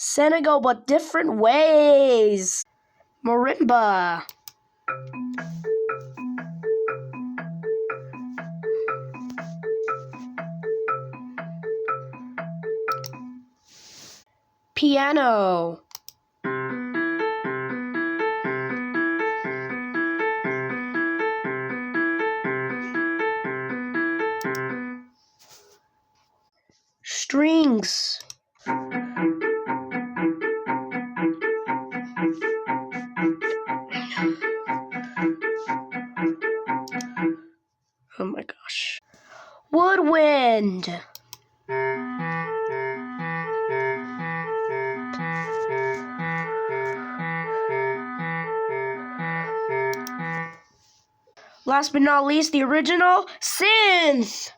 Senegal, but different ways. Marimba. Piano. Strings. Oh my gosh. Woodwind. Last but not least, the original synth.